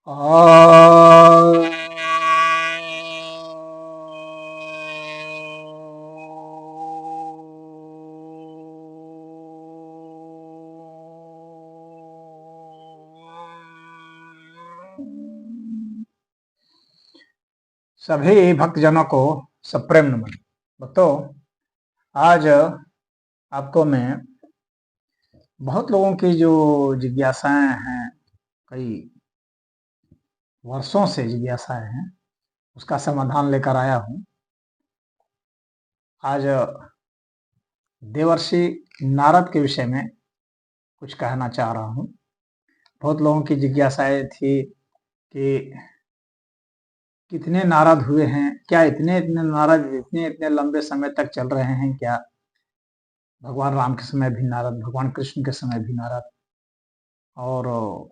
आ, सभी भक्तजनों को सप्रेम नमन। भक्तों, आज आपको मैं बहुत लोगों की जो जिज्ञासाएं हैं, कई वर्षों से जिज्ञासाएं हैं, उसका समाधान लेकर आया हूं। आज देवर्षि नारद के विषय में कुछ कहना चाह रहा हूं। बहुत लोगों की जिज्ञासाएं थी कि कितने नारद हुए हैं, क्या इतने इतने नारद इतने इतने लंबे समय तक चल रहे हैं क्या? भगवान राम के समय भी नारद, भगवान कृष्ण के समय भी नारद, और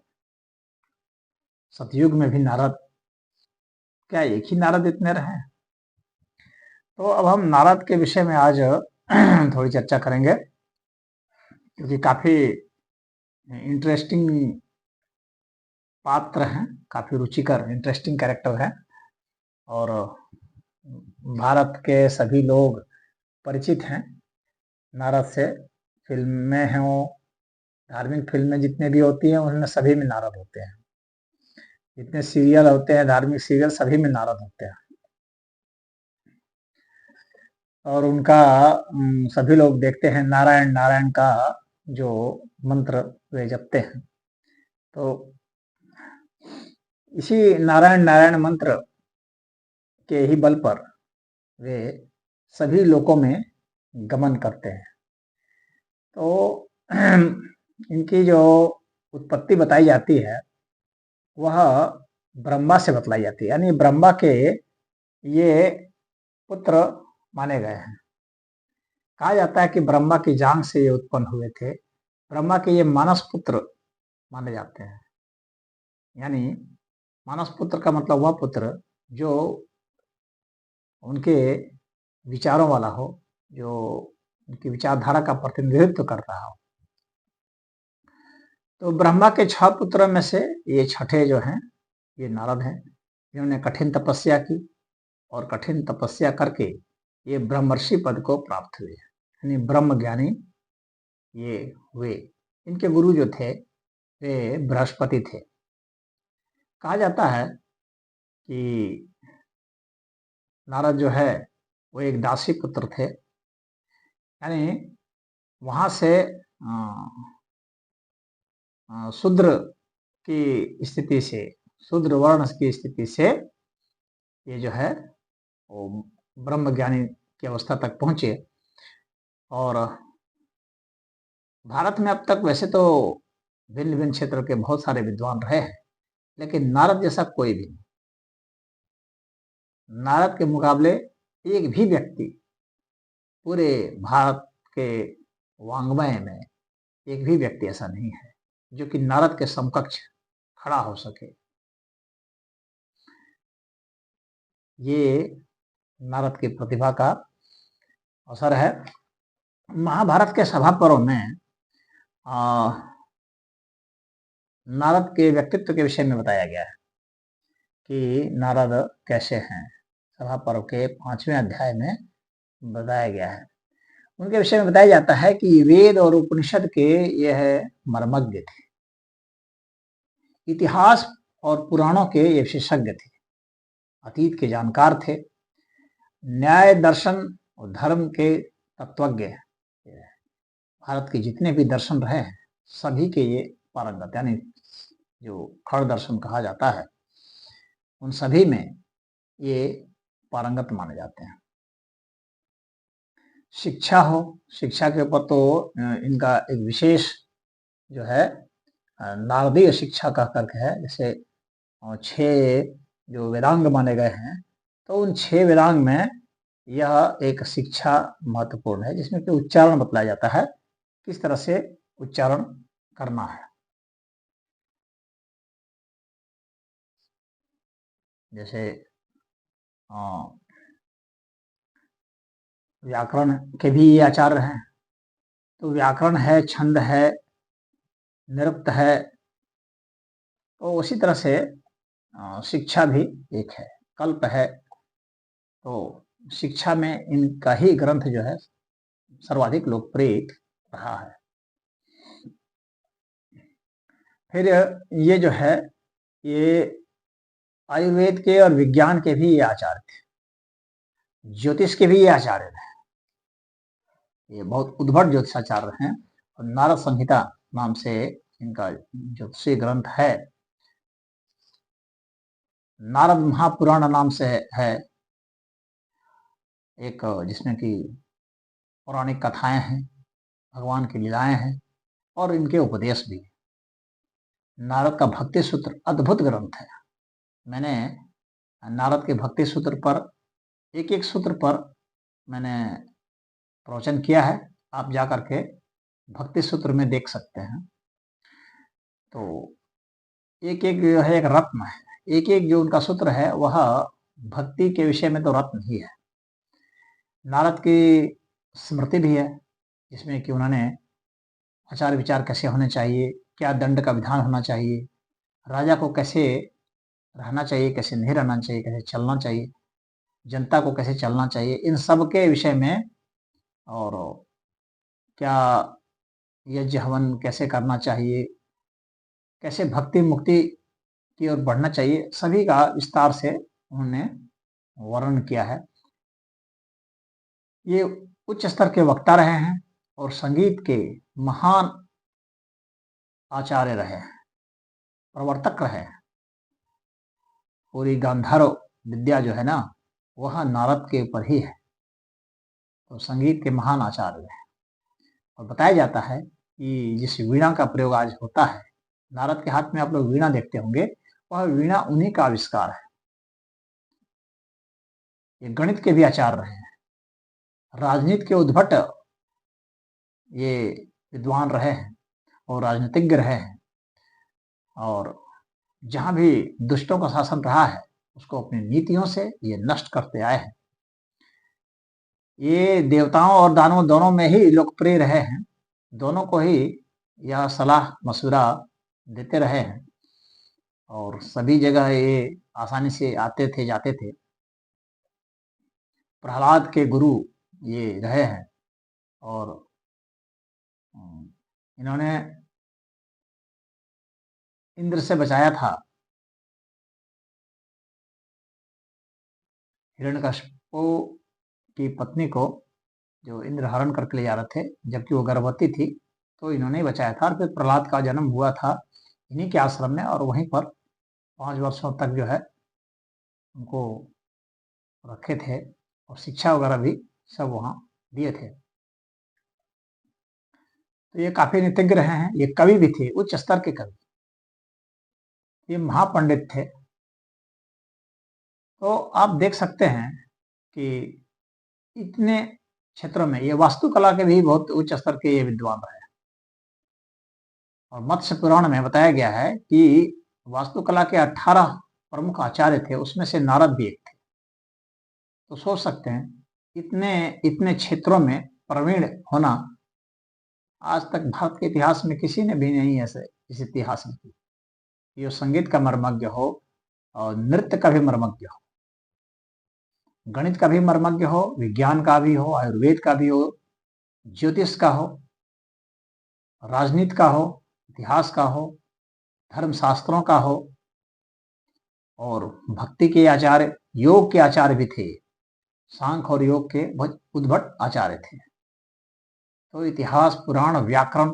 सतयुग में भी नारद, क्या एक ही नारद इतने रहे? तो अब हम नारद के विषय में आज थोड़ी चर्चा करेंगे, क्योंकि काफी इंटरेस्टिंग पात्र हैं, काफी रुचिकर इंटरेस्टिंग कैरेक्टर है, और भारत के सभी लोग परिचित हैं नारद से। फिल्में हैं, वो धार्मिक फिल्में जितने भी होती हैं उनमें सभी में नारद होते हैं। जितने सीरियल होते हैं, धार्मिक सीरियल, सभी में नारद होते हैं, और उनका सभी लोग देखते हैं। नारायण नारायण का जो मंत्र वे जपते हैं, तो इसी नारायण नारायण मंत्र के ही बल पर वे सभी लोकों में गमन करते हैं। तो इनकी जो उत्पत्ति बताई जाती है वह ब्रह्मा से बतलाई जाती है, यानी ब्रह्मा के ये पुत्र माने गए हैं। कहा जाता है कि ब्रह्मा की जांग से ये उत्पन्न हुए थे। ब्रह्मा के ये मानस पुत्र माने जाते हैं, यानी मानस पुत्र का मतलब वह पुत्र जो उनके विचारों वाला हो, जो उनकी विचारधारा का प्रतिनिधित्व कर रहा हो। तो ब्रह्मा के 6 पुत्रों में से ये छठे जो हैं, ये नारद हैं, जिन्होंने कठिन तपस्या की, और कठिन तपस्या करके ये ब्रह्मर्षि पद को प्राप्त हुए, यानी ब्रह्म ज्ञानी ये हुए। इनके गुरु जो थे वे बृहस्पति थे। कहा जाता है कि नारद जो है वो एक दासी पुत्र थे, यानी वहां से शूद्र की स्थिति से, शूद्र वर्ण की स्थिति से ये जो है वो ब्रह्म ज्ञानी की अवस्था तक पहुंचे। और भारत में अब तक वैसे तो भिन्न भिन्न क्षेत्र के बहुत सारे विद्वान रहे हैं, लेकिन नारद जैसा कोई भी नहीं। नारद के मुकाबले एक भी व्यक्ति पूरे भारत के वांग्मय में, एक भी व्यक्ति ऐसा नहीं है जो कि नारद के समकक्ष खड़ा हो सके। ये नारद की प्रतिभा का असर है। महाभारत के सभा पर्व में नारद के व्यक्तित्व के विषय में बताया गया है कि नारद कैसे हैं। सभा पर्व के 5वें अध्याय में बताया गया है। उनके विषय में बताया जाता है कि वेद और उपनिषद के यह मर्मज्ञ थे, इतिहास और पुराणों के ये विशेषज्ञ थे, अतीत के जानकार थे, न्याय दर्शन और धर्म के तत्वज्ञ। भारत के जितने भी दर्शन रहे हैं सभी के ये पारंगत, यानी जो खड़ दर्शन कहा जाता है उन सभी में ये पारंगत माने जाते हैं। शिक्षा हो, शिक्षा के ऊपर तो इनका एक विशेष जो है नारदीय शिक्षा का तर्क है। जैसे 6 जो वेदांग माने गए हैं, तो उन 6 वेदांग में यह एक शिक्षा महत्वपूर्ण है, जिसमें कि उच्चारण बतलाया जाता है, किस तरह से उच्चारण करना है। जैसे व्याकरण के भी ये आचार्य हैं, तो व्याकरण है, छंद है, निरुक्त है, तो उसी तरह से शिक्षा भी एक है, कल्प है। तो शिक्षा में इनका ही ग्रंथ जो है सर्वाधिक लोकप्रिय रहा है। फिर ये जो है, ये आयुर्वेद के और विज्ञान के भी ये आचार्य थे, ज्योतिष के भी ये आचार्य रहे। ये बहुत उद्भट ज्योतिषाचार्य हैं और नारद संहिता नाम से इनका ज्योतिषीय ग्रंथ है। नारद महापुराण नाम से है एक, जिसमें कि पौराणिक कथाएं हैं, भगवान की लीलाएं हैं और इनके उपदेश भी। नारद का भक्ति सूत्र अद्भुत ग्रंथ है। मैंने नारद के भक्ति सूत्र पर एक एक सूत्र पर मैंने प्रवचन किया है, आप जा करके भक्ति सूत्र में देख सकते हैं। तो एक एक जो है एक रत्न है, एक एक जो उनका सूत्र है वह भक्ति के विषय में तो रत्न ही है। नारद की स्मृति भी है, जिसमें कि उन्होंने आचार विचार कैसे होने चाहिए, क्या दंड का विधान होना चाहिए, राजा को कैसे रहना चाहिए, कैसे नहीं रहना चाहिए, कैसे चलना चाहिए, जनता को कैसे चलना चाहिए, इन सब के विषय में, और क्या यज्ञ हवन कैसे करना चाहिए, कैसे भक्ति मुक्ति की ओर बढ़ना चाहिए, सभी का विस्तार से उन्होंने वर्णन किया है। ये उच्च स्तर के वक्ता रहे हैं और संगीत के महान आचार्य रहे हैं, प्रवर्तक रहे हैं। पूरी गांधार विद्या जो है ना, वह नारद के ऊपर ही है। तो संगीत के महान आचार्य हैं। और बताया जाता है कि जिस वीणा का प्रयोग आज होता है, नारद के हाथ में आप लोग वीणा देखते होंगे, वह वीणा उन्हीं का आविष्कार है। ये गणित के भी आचार्य रहे हैं, राजनीति के उद्भट ये विद्वान रहे हैं और राजनीतिज्ञ रहे हैं। और जहां भी दुष्टों का शासन रहा है, उसको अपनी नीतियों से ये नष्ट करते आए हैं। ये देवताओं और दानवों दोनों में ही लोकप्रिय रहे हैं, दोनों को ही यह सलाह मशवरा देते रहे हैं और सभी जगह ये आसानी से आते थे, जाते थे। प्रहलाद के गुरु ये रहे हैं और इन्होंने इंद्र से बचाया था हिरण्यकशिपु की पत्नी को, जो इंद्र हरण करके ले जा रहे थे, जबकि वो गर्भवती थी, तो इन्होंने ही बचाया था। और फिर प्रहलाद का जन्म हुआ था इन्हीं के आश्रम में, और वहीं पर 5 वर्षों तक जो है उनको रखे थे और शिक्षा वगैरह भी सब वहाँ दिए थे। तो ये काफी नीतिज्ञ रहे हैं। ये कवि भी थे, उच्च स्तर के कवि, ये महापंडित थे। तो आप देख सकते हैं कि इतने क्षेत्रों में ये वास्तुकला के भी बहुत उच्च स्तर के ये विद्वान रहे। और मत्स्य पुराण में बताया गया है कि वास्तुकला के 18 प्रमुख आचार्य थे, उसमें से नारद भी एक थे। तो सोच सकते हैं इतने इतने क्षेत्रों में प्रवीण होना आज तक भारत के इतिहास में किसी ने भी नहीं ऐसे इस इतिहास में की। ये संगीत का मर्मज्ञ हो और नृत्य का भी मर्मज्ञ हो, गणित का भी मर्मज्ञ हो, विज्ञान का भी हो, आयुर्वेद का भी हो, ज्योतिष का हो, राजनीति का हो, इतिहास का हो, धर्म शास्त्रों का हो, और भक्ति के आचार्य, योग के आचार्य भी थे। सांख्य और योग के बहुत उद्भट आचार्य थे। तो इतिहास, पुराण, व्याकरण,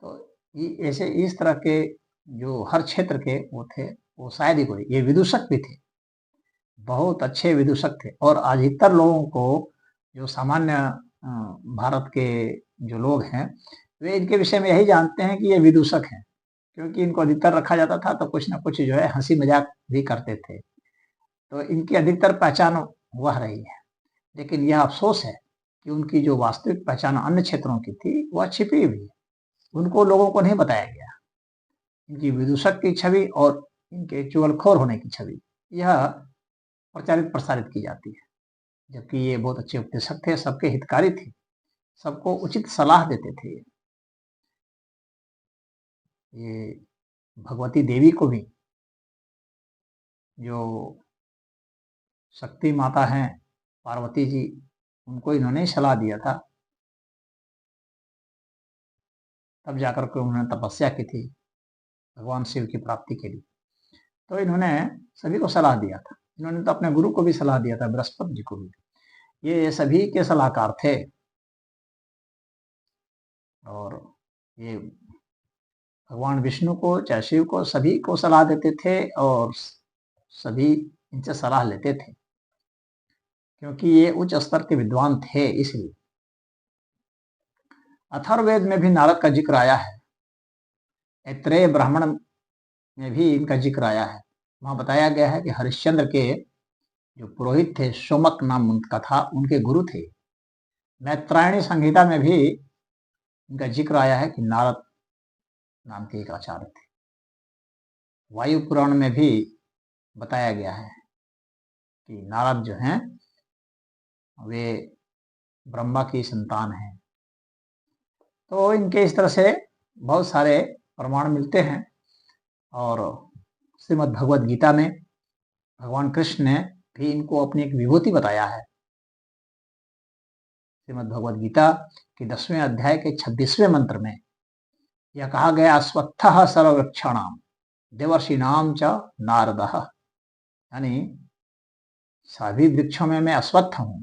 तो ये ऐसे इस तरह के जो हर क्षेत्र के वो थे, वो शायद ही कोई। ये विदूषक भी थे, बहुत अच्छे विदूषक थे। और अधिकतर लोगों को, जो सामान्य भारत के जो लोग हैं, वे इनके विषय में यही जानते हैं कि ये विदूषक हैं, क्योंकि इनको अधिकतर रखा जाता था तो कुछ ना कुछ जो है हंसी मजाक भी करते थे। तो इनकी अधिकतर पहचान वह रही है। लेकिन यह अफसोस है कि उनकी जो वास्तविक पहचान अन्य क्षेत्रों की थी, वह छिपी हुई है, उनको लोगों को नहीं बताया गया। इनकी विदूषक की छवि और इनके चुगलखोर होने की छवि, यह प्रचारित प्रसारित की जाती है। जबकि ये बहुत अच्छे उपदेशक थे, सबके हितकारी थे, सबको उचित सलाह देते थे। ये भगवती देवी को भी जो शक्ति माता हैं पार्वती जी, उनको इन्होंने सलाह दिया था, तब जाकर के उन्होंने तपस्या की थी भगवान शिव की प्राप्ति के लिए। तो इन्होंने सभी को सलाह दिया था, इन्होंने तो अपने गुरु को भी सलाह दिया था, बृहस्पति जी को भी। ये सभी के सलाहकार थे और ये भगवान विष्णु को चाहे शिव को सभी को सलाह देते थे और सभी इनसे सलाह लेते थे, क्योंकि ये उच्च स्तर के विद्वान थे। इसलिए अथर्ववेद में भी नारद का जिक्र आया है, ऐत्रेय ब्राह्मण में भी इनका जिक्र आया है। वहां बताया गया है कि हरिश्चंद्र के जो पुरोहित थे, सोमक नाम उनका था, उनके गुरु थे। मैत्रायणी संहिता में भी इनका जिक्र आया है कि नारद नाम के एक आचार्य थे। वायु पुराण में भी बताया गया है कि नारद जो हैं वे ब्रह्मा की संतान हैं। तो इनके इस तरह से बहुत सारे प्रमाण मिलते हैं और श्रीमद् भगवद गीता में भगवान कृष्ण ने भी इनको अपनी एक विभूति बताया है। श्रीमद् भगवद गीता के 10वें अध्याय के 26वें मंत्र में यह कहा गया, अश्वत्थः सर्ववृक्षाणाम देवर्षिणाम च नारदः, यानी सभी वृक्षों में मैं अश्वत्थ हूं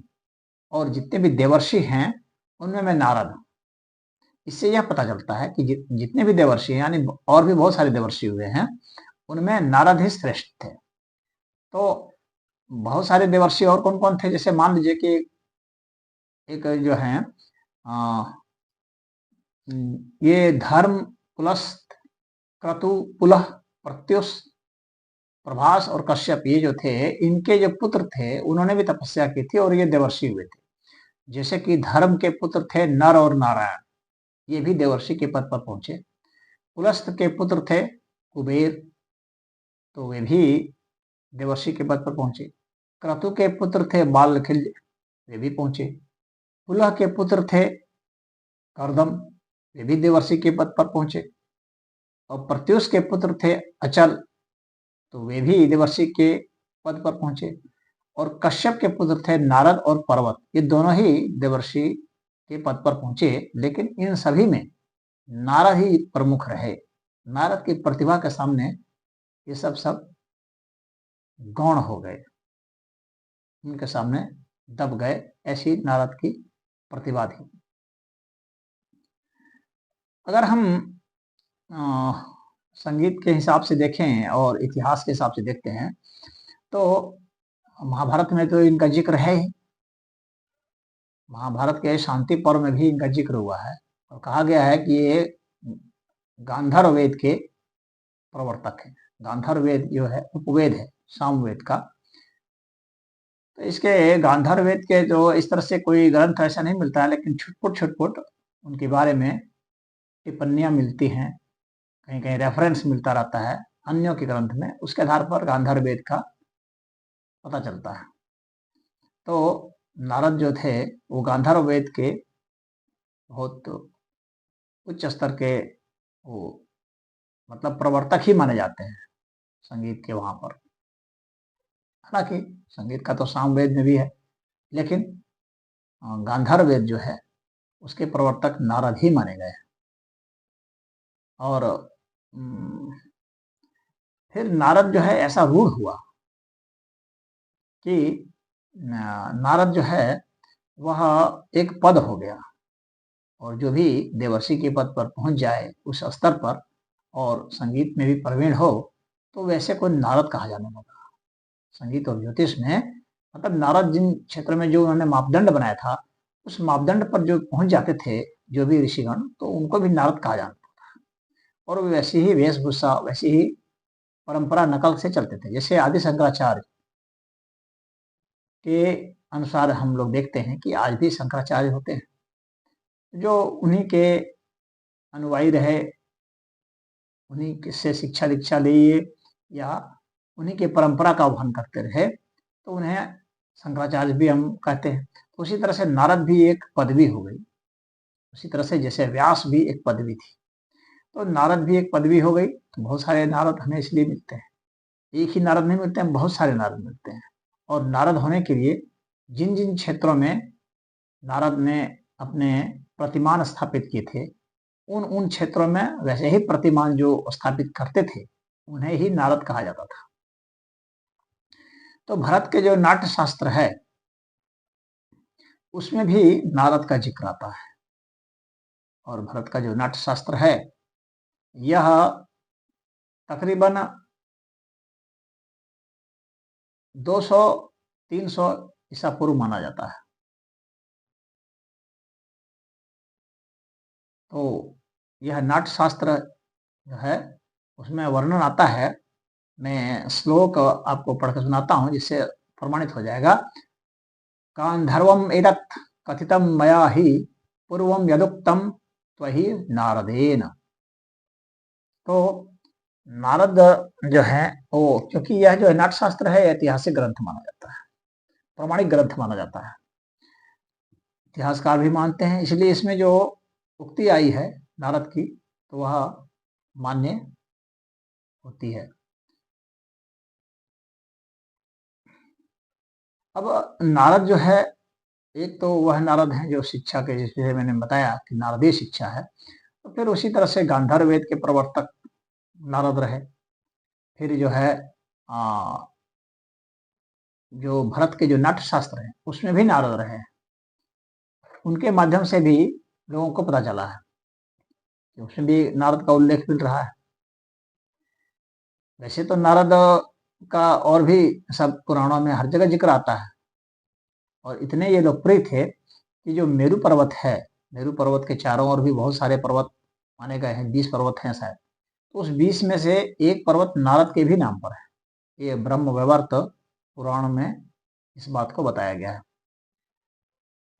और जितने भी देवर्षि हैं उनमें मैं नारद हूं। इससे यह पता चलता है कि जितने भी देवर्षि हैं, यानी और भी बहुत सारे देवर्षि हुए हैं, उनमें नारद ही श्रेष्ठ थे। तो बहुत सारे देवर्षि और कौन कौन थे, जैसे मान लीजिए कि एक जो है ये धर्म पुलस्त क्रतु पुलह प्रत्युष प्रभास और कश्यप, ये जो थे इनके जो पुत्र थे उन्होंने भी तपस्या की थी और ये देवर्षि हुए थे। जैसे कि धर्म के पुत्र थे नर और नारायण, ये भी देवर्षि के पद पर पहुंचे। पुलस्त के पुत्र थे कुबेर, तो वे भी देवर्षि के पद पर पहुंचे। क्रतु के पुत्र थे बालखिल्य, वे भी पहुंचे। पुलह के पुत्र थे कर्दम, वे भी देवर्षि के पद पर पहुंचे। और प्रत्युष के पुत्र थे अचल, तो वे भी देवर्षि के पद पर पहुंचे। और कश्यप के पुत्र थे नारद और पर्वत, ये दोनों ही देवर्षि के पद पर पहुंचे। लेकिन इन सभी में नारद ही प्रमुख रहे। नारद की प्रतिभा के सामने ये सब गौण हो गए, उनके सामने दब गए, ऐसी नारद की प्रतिभा थी। अगर हम संगीत के हिसाब से देखें और इतिहास के हिसाब से देखते हैं तो महाभारत में तो इनका जिक्र है ही। महाभारत के शांति पर्व में भी इनका जिक्र हुआ है और कहा गया है कि ये गांधर्व वेद के प्रवर्तक है। गांधर्व वेद जो है उपवेद है सामवेद का। तो इसके गांधर्व वेद के जो इस तरह से कोई ग्रंथ ऐसा नहीं मिलता है, लेकिन छुटपुट उनके बारे में टिप्पणियां मिलती हैं, कहीं कहीं रेफरेंस मिलता रहता है अन्यों के ग्रंथ में, उसके आधार पर गांधर्व वेद का पता चलता है। तो नारद जो थे वो गांधर्व वेद के बहुत उच्च स्तर के वो मतलब प्रवर्तक ही माने जाते हैं संगीत के वहां पर। हालांकि संगीत का तो सामवेद में भी है, लेकिन गांधर्व वेद जो है उसके प्रवर्तक नारद ही माने गए। और फिर नारद जो है ऐसा रूढ़ हुआ कि नारद जो है वह एक पद हो गया, और जो भी देवर्षि के पद पर पहुंच जाए उस स्तर पर और संगीत में भी प्रवीण हो तो वैसे को नारद कहा जाने लगा। संगीत और ज्योतिष में मतलब नारद जिन क्षेत्र में जो उन्होंने मापदंड बनाया था उस मापदंड पर जो पहुंच जाते थे जो भी ऋषिगण, तो उनको भी नारद कहा जाता था। और वैसी ही वेशभूषा, वैसी ही परंपरा नकल से चलते थे। जैसे आदि शंकराचार्य के अनुसार हम लोग देखते हैं कि आज भी शंकराचार्य होते हैं जो उन्हीं के अनुयायी रहे, उन्हीं से शिक्षा दीक्षा लिए या उन्हीं के परंपरा का वहन करते रहे, तो उन्हें शंकराचार्य भी हम कहते हैं। तो उसी तरह से नारद भी एक पदवी हो गई, उसी तरह से जैसे व्यास भी एक पदवी थी, तो नारद भी एक पदवी हो गई। तो बहुत सारे नारद हमें इसलिए मिलते हैं, एक ही नारद नहीं मिलते हैं, बहुत सारे नारद मिलते हैं। और नारद होने के लिए जिन जिन क्षेत्रों में नारद ने अपने प्रतिमान स्थापित किए थे, उन उन क्षेत्रों में वैसे ही प्रतिमान जो स्थापित करते थे, उन्हें ही नारद कहा जाता था। तो भरत के जो नाट्य शास्त्र है, उसमें भी नारद का जिक्र आता है। और भरत का जो नाट्य शास्त्र है, यह तकरीबन 200-300 ईसा पूर्व माना जाता है। तो यह नाट्य शास्त्र जो है, उसमें वर्णन आता है। मैं श्लोक आपको पढ़कर सुनाता हूँ, जिससे प्रमाणित हो जाएगा। गांधर्वम एतत् कथितम मया ही पूर्वम यदुक्तम त्वहि नारदेन। तो नारद जो है वो, क्योंकि यह जो है नाट्य शास्त्र है, ऐतिहासिक ग्रंथ माना जाता है, प्रमाणिक ग्रंथ माना जाता है, इतिहासकार भी मानते हैं। इसलिए इसमें जो उक्ति आई है नारद की, तो वह मान्य होती है। अब नारद जो है, एक तो वह नारद है जो शिक्षा के, जैसे मैंने बताया कि नारदीय शिक्षा है। तो फिर उसी तरह से गांधार वेद के प्रवर्तक नारद रहे। फिर जो है जो भरत के जो नाट्य शास्त्र है, उसमें भी नारद रहे। उनके माध्यम से भी लोगों को पता चला है कि उसमें भी नारद का उल्लेख मिल रहा है। वैसे तो नारद का और भी सब पुराणों में हर जगह जिक्र आता है, और इतने ये लोकप्रिय थे कि जो मेरू पर्वत है, मेरू पर्वत के चारों ओर भी बहुत सारे पर्वत माने गए हैं, 20 पर्वत हैं शायद। तो उस 20 में से एक पर्वत नारद के भी नाम पर है। ये ब्रह्म वैवर्त पुराण में इस बात को बताया गया है।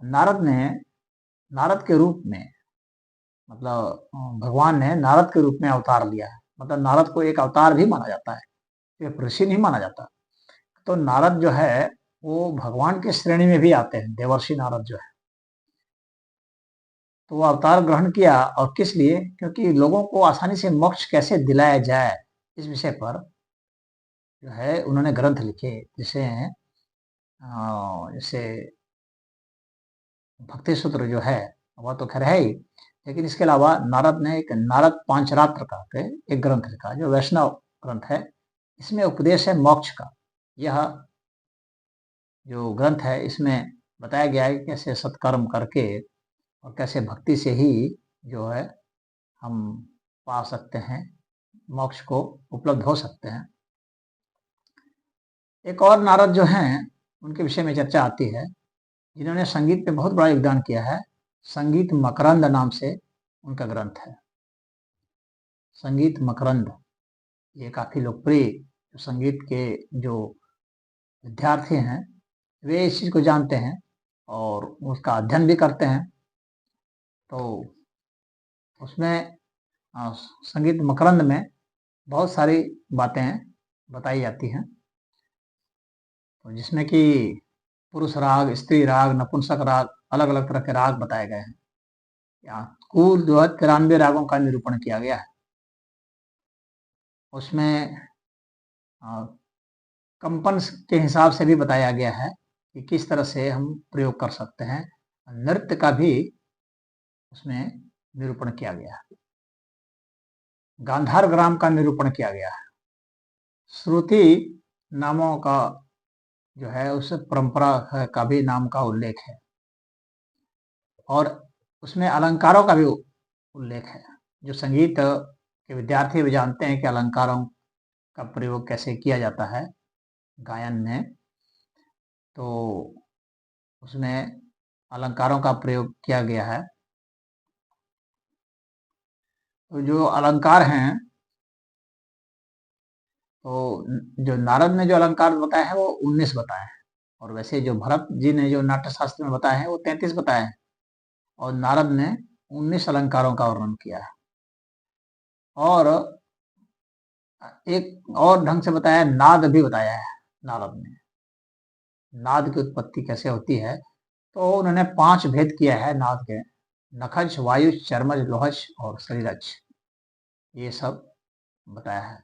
नारद ने, नारद के रूप में, मतलब भगवान ने नारद के रूप में अवतार लिया है। मतलब नारद को एक अवतार भी माना जाता है, ये ऋषि नहीं माना जाता। तो नारद जो है वो भगवान की श्रेणी में भी आते हैं, देवर्षि नारद जो है। तो वो अवतार ग्रहण किया, और किस लिए? क्योंकि लोगों को आसानी से मोक्ष कैसे दिलाया जाए, इस विषय पर जो है उन्होंने ग्रंथ लिखे। जैसे भक्ति सूत्र जो है, वह तो खैर है ही, लेकिन इसके अलावा नारद ने एक नारद पांचरात्र का एक ग्रंथ लिखा, जो वैष्णव ग्रंथ है। इसमें उपदेश है मोक्ष का। यह जो ग्रंथ है, इसमें बताया गया है कि कैसे सत्कर्म करके और कैसे भक्ति से ही जो है हम पा सकते हैं, मोक्ष को उपलब्ध हो सकते हैं। एक और नारद जो हैं, उनके विषय में चर्चा आती है, जिन्होंने संगीत पे बहुत बड़ा योगदान किया है। संगीत मकरंद नाम से उनका ग्रंथ है, संगीत मकरंद। ये काफी लोकप्रिय, संगीत के जो विद्यार्थी हैं, वे इस चीज को जानते हैं और उसका अध्ययन भी करते हैं। तो उसमें संगीत मकरंद में बहुत सारी बातें बताई जाती हैं, तो जिसमें कि पुरुष राग, स्त्री राग, नपुंसक राग, अलग अलग तरह के राग बताए गए हैं। यहाँ कुल जो है 93 रागों का निरूपण किया गया है। उसमें कंपन के हिसाब से भी बताया गया है कि किस तरह से हम प्रयोग कर सकते हैं। नृत्य का भी उसमें निरूपण किया गया है। गांधार ग्राम का निरूपण किया गया है। श्रुति नामों का जो है, उस परंपरा का भी नाम का उल्लेख है, और उसमें अलंकारों का भी उल्लेख है। जो संगीत के विद्यार्थी भी जानते हैं कि अलंकारों का प्रयोग कैसे किया जाता है गायन में, तो उसमें अलंकारों का प्रयोग किया गया है। तो जो अलंकार हैं, तो जो नारद ने जो अलंकार बताए हैं वो 19 बताए हैं, और वैसे जो भरत जी ने जो नाट्य शास्त्र में बताए हैं वो 33 बताए हैं, और नारद ने 19 अलंकारों का वर्णन किया है। और एक और ढंग से बताया, नाद भी बताया है नारद ने। नाद की उत्पत्ति कैसे होती है, तो उन्होंने 5 भेद किया है नाद के: नखज, वायुज, चर्मज, लोहज और शरीरज, ये सब बताया है।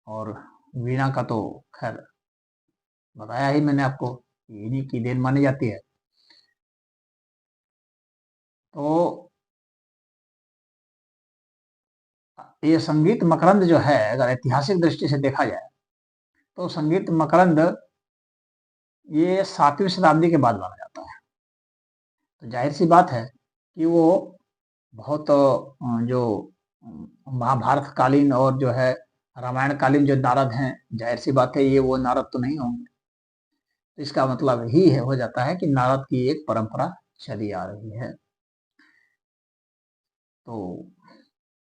और वीणा का तो खैर बताया ही मैंने आपको, इन्हीं की देन मानी जाती है। तो ये संगीत मकरंद जो है, अगर ऐतिहासिक दृष्टि से देखा जाए तो संगीत मकरंद ये 7वीं शताब्दी के बाद माना जाता है। तो जाहिर सी बात है कि वो बहुत जो महाभारत कालीन और जो है रामायण कालीन जो नारद हैं, जाहिर सी बात है ये वो नारद तो नहीं होंगे। तो इसका मतलब ही है, हो जाता है कि नारद की एक परंपरा चली आ रही है। तो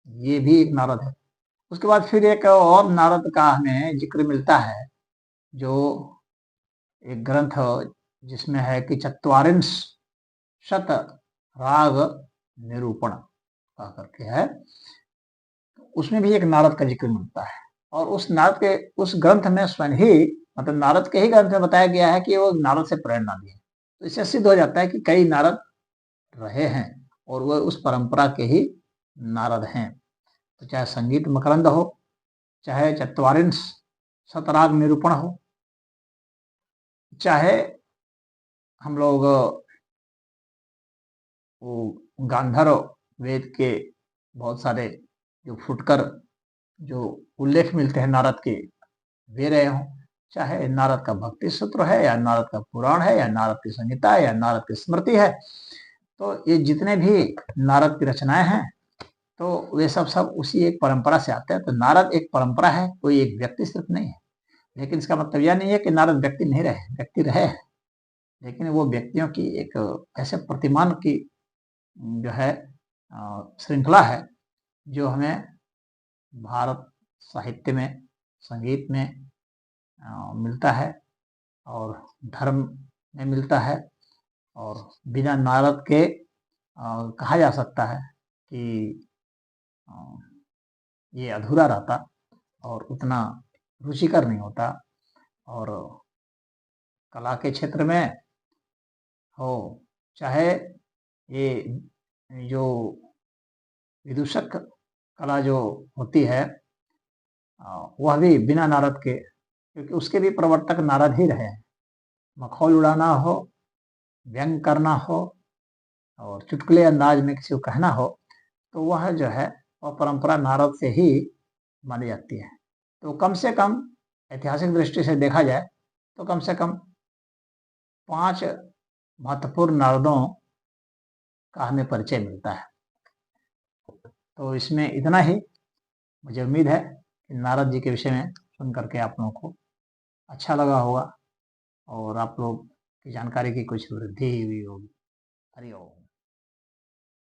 ये भी एक नारद है। उसके बाद फिर एक और नारद का हमें जिक्र मिलता है, जो एक ग्रंथ जिसमें है कि चत्वारिंश शत राग निरूपण कह करके है, उसमें भी एक नारद का जिक्र मिलता है। और उस नारद के उस ग्रंथ में स्वयं ही, मतलब नारद के ही ग्रंथ में बताया गया है कि वो नारद से प्रेरणा ली है। तो इससे सिद्ध हो जाता है कि कई नारद रहे हैं और वह उस परंपरा के ही नारद हैं। तो चाहे संगीत मकरंद हो, चाहे चत्वारिंश शतराग निरूपण हो, चाहे हम लोग वो गांधर्व वेद के बहुत सारे जो फुटकर जो उल्लेख मिलते हैं नारद के, वे रहे हों, चाहे नारद का भक्ति सूत्र है या नारद का पुराण है या नारद की संहिता है या नारद की स्मृति है, तो ये जितने भी नारद की रचनाएं हैं तो वे सब उसी एक परंपरा से आते हैं। तो नारद एक परंपरा है, कोई एक व्यक्ति सिर्फ नहीं है। लेकिन इसका मतलब यह नहीं है कि नारद व्यक्ति नहीं रहे, व्यक्ति रहे, लेकिन वो व्यक्तियों की एक ऐसे प्रतिमान की जो है श्रृंखला है, जो हमें भारत साहित्य में, संगीत में मिलता है और धर्म में मिलता है। और बिना नारद के कहा जा सकता है कि ये अधूरा रहता और उतना रुचिकर नहीं होता। और कला के क्षेत्र में हो, चाहे ये जो विदूषक कला जो होती है, वह भी बिना नारद के, क्योंकि उसके भी प्रवर्तक नारद ही रहे हैं। मखौल उड़ाना हो, व्यंग करना हो और चुटकुले अंदाज में किसी को कहना हो, तो वह जो है वह परंपरा नारद से ही मानी जाती है। तो कम से कम ऐतिहासिक दृष्टि से देखा जाए तो कम से कम 5 महत्वपूर्ण नारदों का हमें परिचय मिलता है। तो इसमें इतना ही। मुझे उम्मीद है कि नारद जी के विषय में सुन करके आप लोगों को अच्छा लगा होगा और आप लोग की जानकारी की कुछ वृद्धि हुई होगी। हरि ओम।